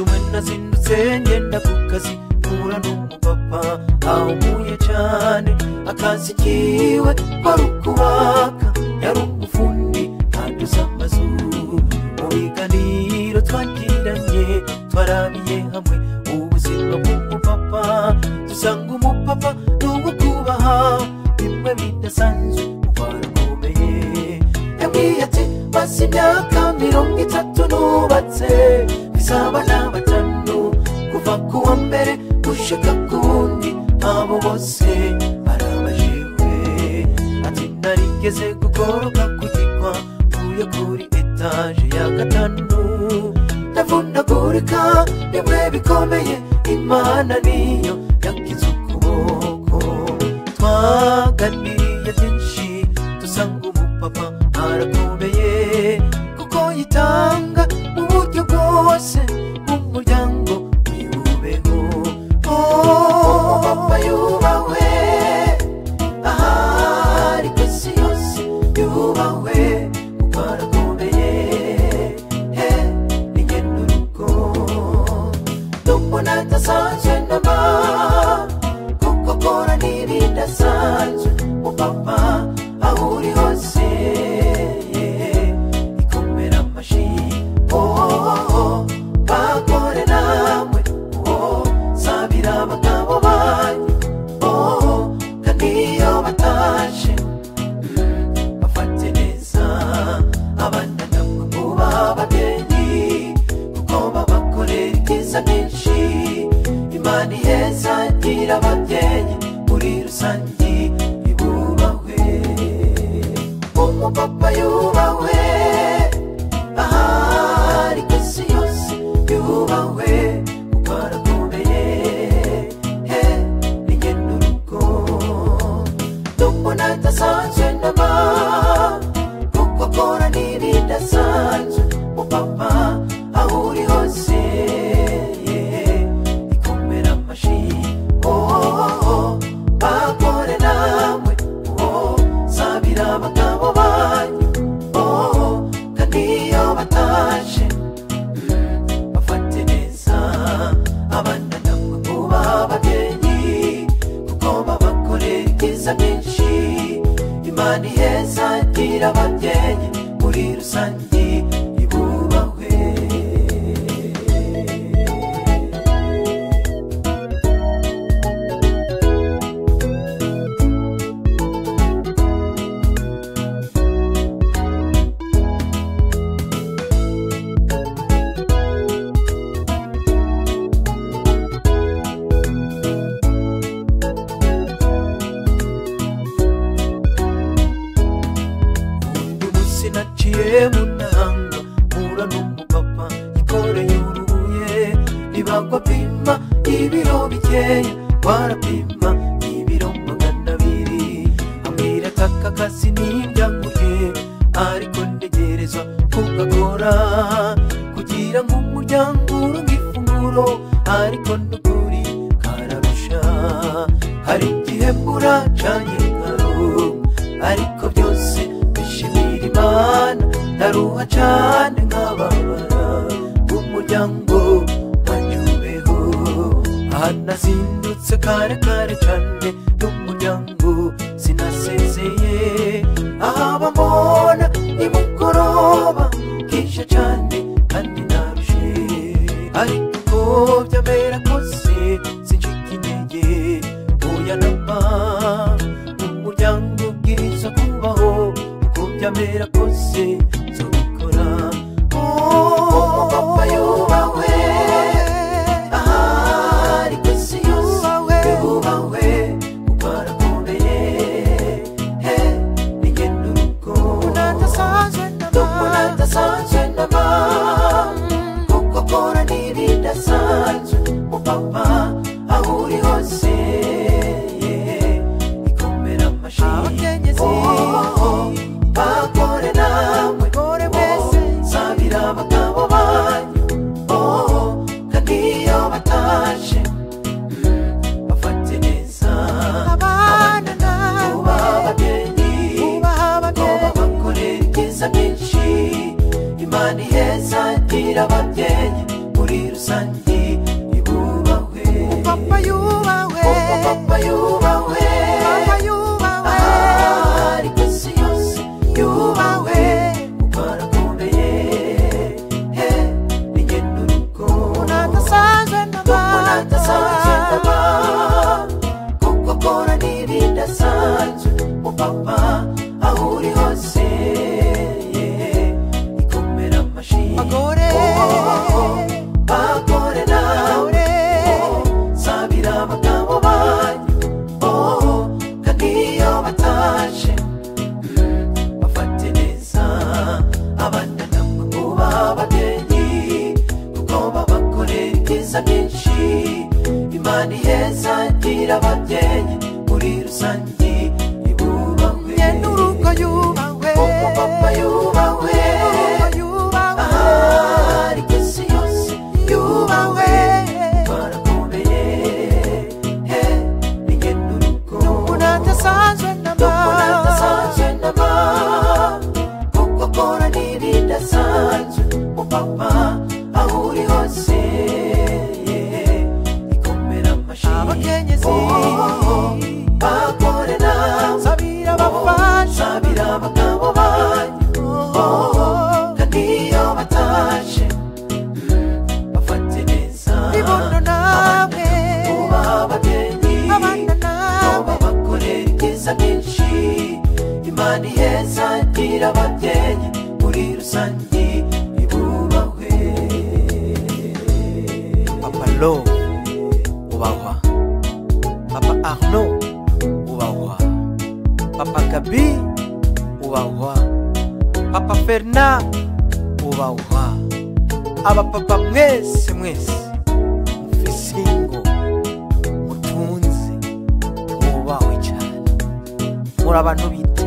umena zindutse ngenda ku kazi mpura n'umupapa ahumuye cyane akazi kiwe kwari ukubaka yari umufundi aduza amazu mu biganiro twagiranye twarabiye hamwe ubuzima bw'umupapa dusanga umupapa n'uwo kubaha bimwe bidasanzwe twarakomeye yambwiye ati maze imyaka 30 nubatse bisaba n'abatanu kuva ku wa mbere gushika kundi abo bose barabajiwe ati narigeze kugoroka kugikwa uye kuri etage ya gatanu ndavunagurika bimwe bikomeye imana niyo yakize ukuboko twaganiriye byinshi dusanga umupapa arakomeye kuko yitanga mu buryo bwose umuryango wibubeho papa yubawe ahari kwisi yose yubawe kuko arakomeye ni ngendo urugo ndumva ndasanzwe namba kuko kora n'ibidasanzwe papa aho uri hose ikomera amashi bakore namwe sabira abagabo banyu kandi iyo batashe bafate neza abana namwe muba ababyeyi kuko babakorera ibyiza byinshi imana iheza igira ababyeyi muri rusange ibubahwe umupapa yubahwe ahari kwisi yose yubahwe kuko arakomeye ni ngendo urugo ndumva ndasanzwe namba kuko akora n'ibidasanzwe umupapa aho uri hose ikomera amashi bakore namwe sabira abagabo banyu kandi iyo batashe bafate neza abana namwe muba ababyeyi kuko babakorera ibyiza byinshi imana iheza igira ababyeyi muri rusange ibubahwe naciye munanga mpura n'umupapa yikoreye urubuye nibagwa pima ibiro bikeya warapima ibiro 200 ambwira aka kazi n'indyanguye ariko ntegerezwa kugakora kugira ngo umuryango uronke ifunguro ariko n'ukuri kararusha hari igihe mbura canye karonka ariko byose bishimira imana ndaruha cyane nkababara umuryango wanjubeho ahanazindutse kare cyane n'umuryango sinasezeye ahaba mbona nimugoroba kisha cyane kandi narushe ariko byamera kose sinshika intege oya namba umuryango ubwiriza kubaho uko byamera kose nzobikora papa yubawe ahari kwisi yose yubahwe kuko arakomeye ni ngendo urugo ndasanzwe namba kuko akora n'ibidasanzwe papa aho uri hose ikomera amashi bakore namwe sabira abagabo banyu kandi iyo batashe bafate neza abana namwe ababyeyi babakorera ibyiza byinshi imana iheza igira ababyeyi muri rusange ibubahwe. Papa yubahwe, Papa yubahwe, Papa yubahwe, ariko isi yose yubahwe kuko arakomeye. Ni njye n'urugo unadasanzwe unadasanzwe kuko akora n'ibidasanzwe. Papa aho uri hose ikomera amashyi. bagore Bagore nawe sabira abagabo banyu, kandi iyo bataje bafate neza abana namwe mubahe ababyeyi kuko babakorera ibyiza byinshi. Imana iheza igira ababyeyi muri rusange ibubahwe. njye n'urugo yubahwe, Papa yubahwe, yubahwe, ariko isi yose yubahwe barakomeye. Ni njye n'urugo unadasanzwe unadasanzwe kuko akora n'ibidasanzwe. Papa aho uri hose ikomera amashyi. abakenyezi Bagore nawe sabira abafasha, sabira abagabo banyu, kandi iyo bataje bafate neza ibondo nawe kubaha ababyeyi abana nawe babakorera ibyiza byinshi. Imana iheza igira ababyeyi muri rusange ibubahwe. Papa Lo ubahwa, Papa Arnaud ubahwa, Papa Gabi ubahwa, Papa Fernand ubahwa. Abapapa mwese mufise ingo mutunze mubahwe cyane, muri abantu bita